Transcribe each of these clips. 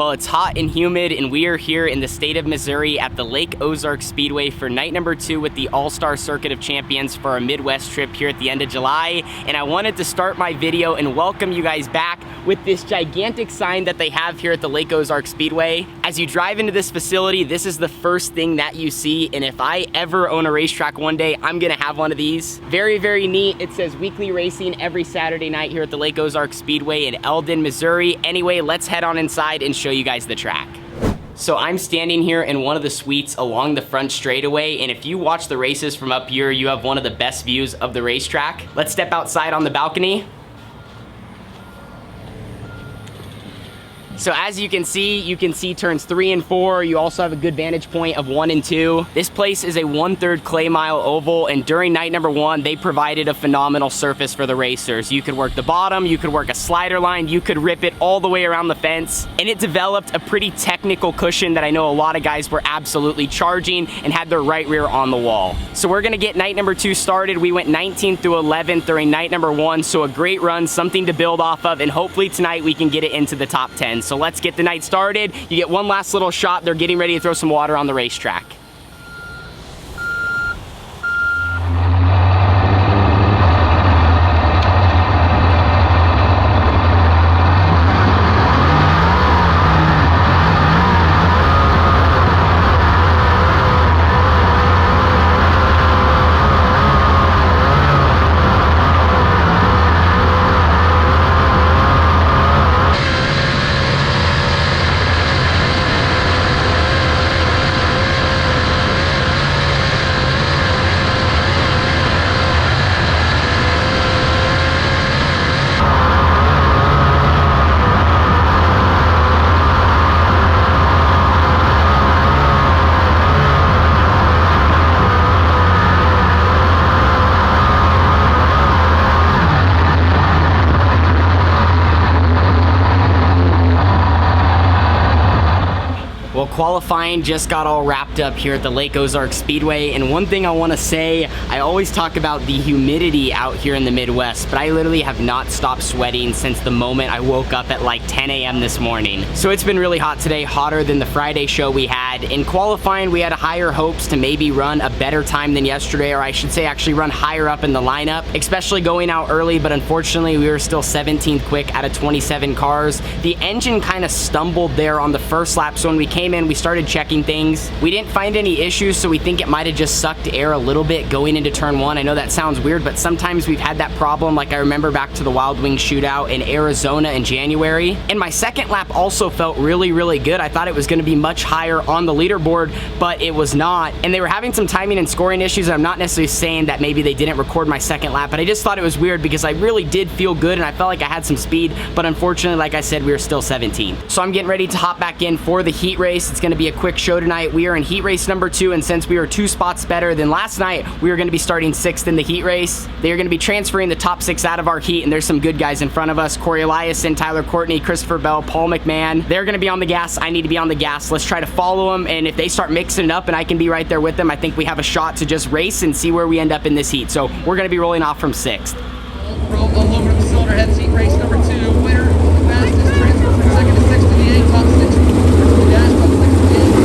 Well, it's hot and humid, and we are here in the state of Missouri at the Lake Ozark Speedway for night number 2 with the All-Star Circuit of Champions for our Midwest trip here at the end of July. And I wanted to start my video and welcome you guys back with this gigantic sign that they have here at the Lake Ozark Speedway. As you drive into this facility, this is the first thing that you see, and if I ever own a racetrack one day, I'm gonna have one of these. Very, very neat. It says weekly racing every Saturday night here at the Lake Ozark Speedway in Eldon, Missouri. Anyway, let's head on inside and show you guys the track. So I'm standing here in one of the suites along the front straightaway, and if you watch the races from up here, you have one of the best views of the racetrack. Let's step outside on the balcony. So as you can see turns 3 and 4. You also have a good vantage point of 1 and 2. This place is a 1/3 clay mile oval, and during night number 1, they provided a phenomenal surface for the racers. You could work the bottom, you could work a slider line, you could rip it all the way around the fence, and it developed a pretty technical cushion that I know a lot of guys were absolutely charging and had their right rear on the wall. So we're gonna get night number 2 started. We went 19th through 11th during night number 1, so a great run, something to build off of, and hopefully tonight we can get it into the top 10. So let's get the night started. You get one last little shot. They're getting ready to throw some water on the racetrack. Well, qualifying just got all wrapped up here at the Lake Ozark Speedway, and one thing I want to say, I always talk about the humidity out here in the Midwest, but I literally have not stopped sweating since the moment I woke up at like 10 a.m. this morning. So it's been really hot today, hotter than the Friday show we had. In qualifying, we had higher hopes to maybe run a better time than yesterday, or I should say actually run higher up in the lineup, especially going out early, but unfortunately we were still 17th quick out of 27 cars. The engine kind of stumbled there on the first lap, so when we came in, we started checking things. We didn't find any issues, so we think it might have just sucked air a little bit going into turn 1. I know that sounds weird, but sometimes we've had that problem. Like I remember back to the Wild Wings shootout in Arizona in January. And my second lap also felt really, really good. I thought it was going to be much higher on the leaderboard, but it was not. And they were having some timing and scoring issues. I'm not necessarily saying that maybe they didn't record my second lap, but I just thought it was weird because I really did feel good and I felt like I had some speed, but unfortunately, like I said, we were still 17. So I'm getting ready to hop back in for the heat race. It's going to be a quick show tonight. We are in heat race number 2, and since we are 2 spots better than last night, we are going to be starting 6th in the heat race. They are going to be transferring the top 6 out of our heat, and there's some good guys in front of us. Corey Eliason, Tyler Courtney, Christopher Bell, Paul McMahon. They're going to be on the gas. I need to be on the gas. Let's try to follow them, and if they start mixing it up and I can be right there with them, I think we have a shot to just race and see where we end up in this heat. So we're going to be rolling off from 6th. All over the cylinder head seat race number 2. Winner, fastest transfer from 2nd to 6th in the 8, top 6 to the gas, top 6 to the 8.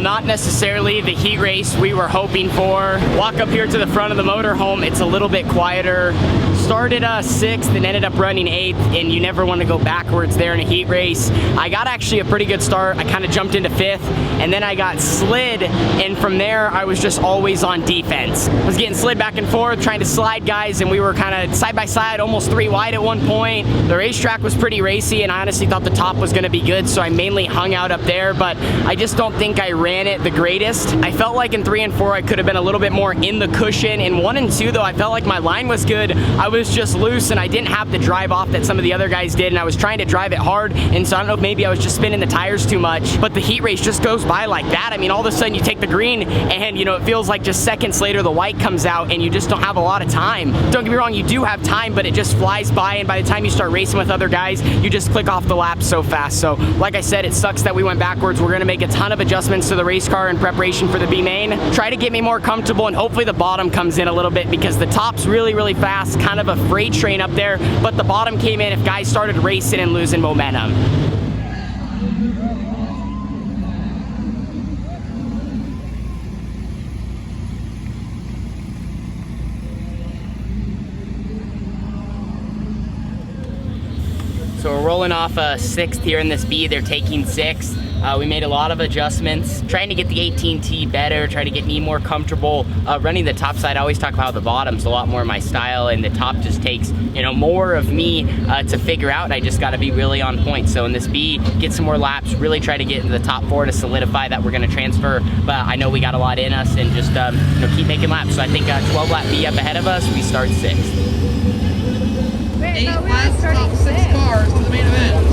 not necessarily the heat race we were hoping for. Walk up here to the front of the motorhome, it's a little bit quieter. Started 6th and ended up running 8th, and you never want to go backwards there in a heat race. I got actually a pretty good start. I kind of jumped into 5th, and then I got slid, and from there I was just always on defense. I was getting slid back and forth, trying to slide guys, and we were kind of side by side, almost 3 wide at one point. The racetrack was pretty racy, and I honestly thought the top was going to be good, so I mainly hung out up there, but I just don't think I ran it the greatest. I felt like in 3 and 4 I could have been a little bit more in the cushion. In 1 and 2 though, I felt like my line was good. I was just loose, and I didn't have the drive off that some of the other guys did, and I was trying to drive it hard, and so I don't know if maybe I was just spinning the tires too much, but the heat race just goes by like that. I mean, all of a sudden you take the green, and you know, it feels like just seconds later the white comes out, and you just don't have a lot of time. Don't get me wrong, you do have time, but it just flies by, and by the time you start racing with other guys, you just click off the laps so fast. So like I said, it sucks that we went backwards. We're gonna make a ton of adjustments to the race car in preparation for the B main. Try to get me more comfortable, and hopefully the bottom comes in a little bit, because the top's really, really fast, kind of a freight train up there, but the bottom came in if guys started racing and losing momentum. So we're rolling off 6th here in this B. They're taking 6th. We made a lot of adjustments, trying to get the 18T better, try to get me more comfortable running the top side. I always talk about the bottom's a lot more my style, and the top just takes, you know, more of me to figure out. I just got to be really on point. So in this B, get some more laps, really try to get into the top 4 to solidify that we're going to transfer. But I know we got a lot in us, and just you know, keep making laps. So I think 12 lap B up ahead of us. We start 6th. 8 laps, top 6 cars to the main event.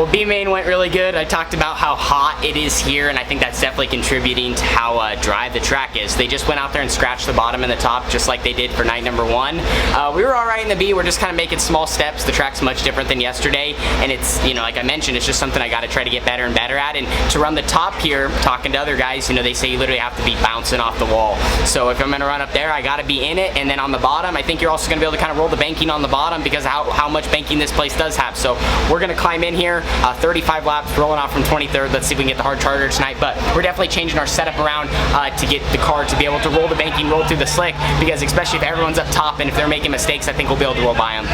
B main went really good. I talked about how hot it is here, and I think that's definitely contributing to how dry the track is. They just went out there and scratched the bottom and the top just like they did for night number 1. We were all right in the B. We're just kind of making small steps. The track's much different than yesterday, and it's, you know, like I mentioned, it's just something I got to try to get better and better at. And to run the top here, talking to other guys, you know, they say you literally have to be bouncing off the wall. So if I'm going to run up there, I got to be in it. And then on the bottom, I think you're also going to be able to kind of roll the banking on the bottom because of how much banking this place does have. So we're going to climb in here. 35 laps, rolling off from 23rd. Let's see if we can get the hard charger tonight. But we're definitely changing our setup around to get the car to be able to roll the banking, roll through the slick, because especially if everyone's up top and if they're making mistakes, I think we'll be able to roll by them.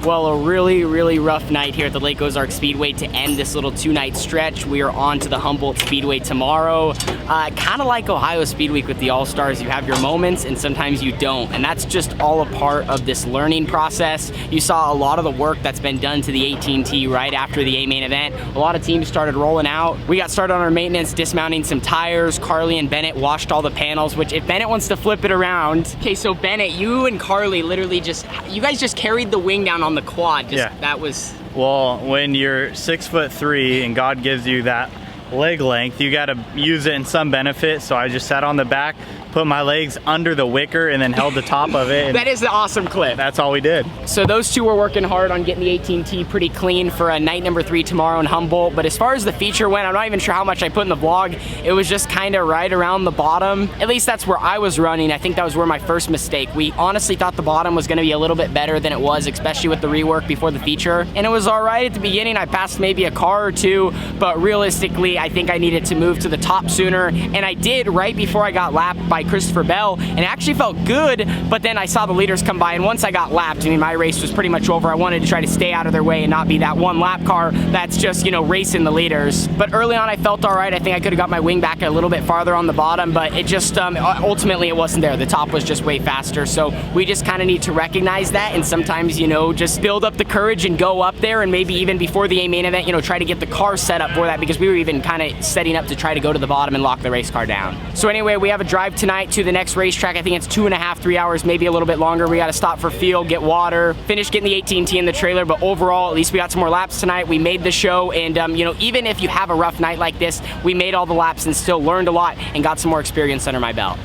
Well, a really, really rough night here at the Lake Ozark Speedway to end this little 2-night stretch. We are on to the Humboldt Speedway tomorrow. Kind of like Ohio Speed Week with the All-Stars, you have your moments and sometimes you don't. And that's just all a part of this learning process. You saw a lot of the work that's been done to the 18T right after the A main event. A lot of teams started rolling out. We got started on our maintenance, dismounting some tires. Carly and Bennett washed all the panels, which if Bennett wants to flip it around. Okay, so Bennett, you and Carly literally you guys just carried the wing down on the quad. That was... Well, when you're 6'3" and God gives you that leg length, you got to use it in some benefit. So I just sat on the back, put my legs under the wicker, and then held the top of it. That is the awesome clip. That's all we did. So those two were working hard on getting the 18T pretty clean for a night number 3 tomorrow in Humboldt. But as far as the feature went, I'm not even sure how much I put in the vlog. It was just kind of right around the bottom. At least that's where I was running. I think that was where my first mistake. We honestly thought the bottom was going to be a little bit better than it was, especially with the rework before the feature. And it was all right at the beginning. I passed maybe a car or two, but realistically, I think I needed to move to the top sooner. And I did right before I got lapped by Christopher Bell. And it actually felt good, but then I saw the leaders come by, and once I got lapped, I mean, my race was pretty much over. I wanted to try to stay out of their way and not be that one lap car that's just, you know, racing the leaders. But early on, I felt all right. I think I could have got my wing back a little bit farther on the bottom, but it just, ultimately it wasn't there. The top was just way faster. So we just kind of need to recognize that, and sometimes, you know, just build up the courage and go up there, and maybe even before the A main event, you know, try to get the car set up for that, because we were even kind of setting up to try to go to the bottom and lock the race car down. So anyway, we have a drive tonight to the next racetrack. I think it's 2.5, 3 hours, maybe a little bit longer. We got to stop for fuel, get water, finish getting the 18T in the trailer. But overall, at least we got some more laps tonight. We made the show, and you know, even if you have a rough night like this, we made all the laps and still learned a lot and got some more experience under my belt.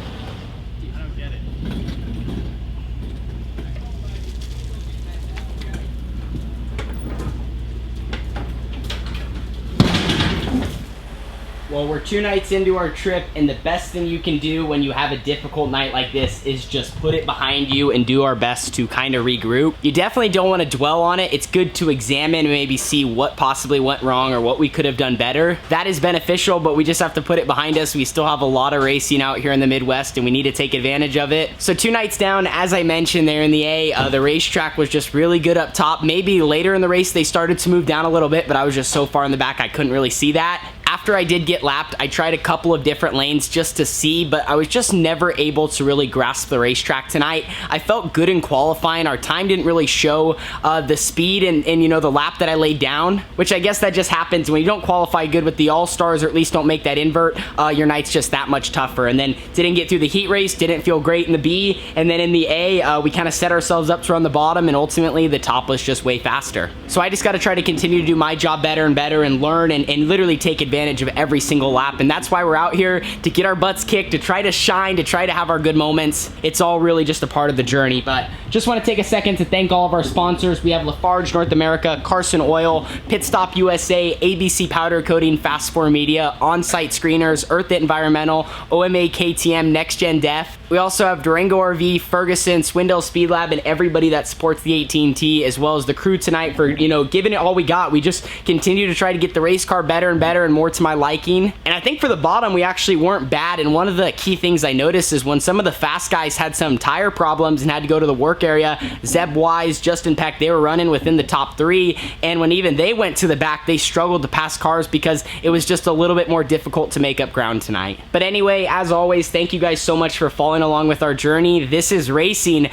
Well, we're 2 nights into our trip, and the best thing you can do when you have a difficult night like this is just put it behind you and do our best to kind of regroup. You definitely don't want to dwell on it. It's good to examine and maybe see what possibly went wrong or what we could have done better. That is beneficial, but we just have to put it behind us. We still have a lot of racing out here in the Midwest, and we need to take advantage of it. So 2 nights down, as I mentioned there in the A, the racetrack was just really good up top. Maybe later in the race they started to move down a little bit, but I was just so far in the back I couldn't really see that. After I did get lapped, I tried a couple of different lanes just to see, but I was just never able to really grasp the racetrack tonight. I felt good in qualifying. Our time didn't really show the speed and you know, the lap that I laid down, which I guess that just happens when you don't qualify good with the All-Stars, or at least don't make that invert. Your night's just that much tougher. And then didn't get through the heat race, didn't feel great in the B, and then in the A, we kind of set ourselves up to run the bottom, and ultimately the top was just way faster. So I just got to try to continue to do my job better and better and learn and literally take advantage of every single lap. And that's why we're out here, to get our butts kicked, to try to shine, to try to have our good moments. It's all really just a part of the journey. But just want to take a second to thank all of our sponsors. We have Lafarge North America, Carson Oil, Pit Stop USA, ABC Powder Coating, Fast 4 Media, On-Site Screeners, Earth It Environmental, OMA KTM, Next Gen Def. We also have Durango RV, Ferguson, Swindell Speed Lab, and everybody that supports the 18T, as well as the crew tonight for, you know, giving it all we got. We just continue to try to get the race car better and better and more to my liking. And I think for the bottom, we actually weren't bad. And one of the key things I noticed is when some of the fast guys had some tire problems and had to go to the work area, Zeb Wise, Justin Peck, they were running within the top 3. And when even they went to the back, they struggled to pass cars because it was just a little bit more difficult to make up ground tonight. But anyway, as always, thank you guys so much for following along with our journey. This is racing.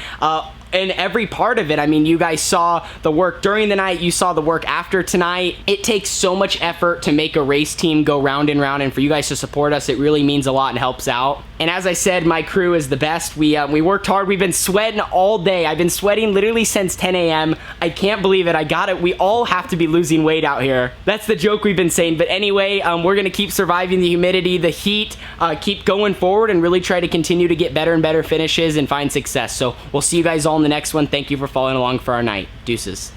In every part of it. I mean, you guys saw the work during the night, you saw the work after tonight. It takes so much effort to make a race team go round and round, and for you guys to support us, it really means a lot and helps out. And as I said, my crew is the best. We worked hard. We've been sweating all day. I've been sweating literally since 10 a.m. I can't believe it. I got it. We all have to be losing weight out here. That's the joke we've been saying. But anyway, we're going to keep surviving the humidity, the heat, keep going forward, and really try to continue to get better and better finishes and find success. So we'll see you guys all in the next one. Thank you for following along for our night. Deuces.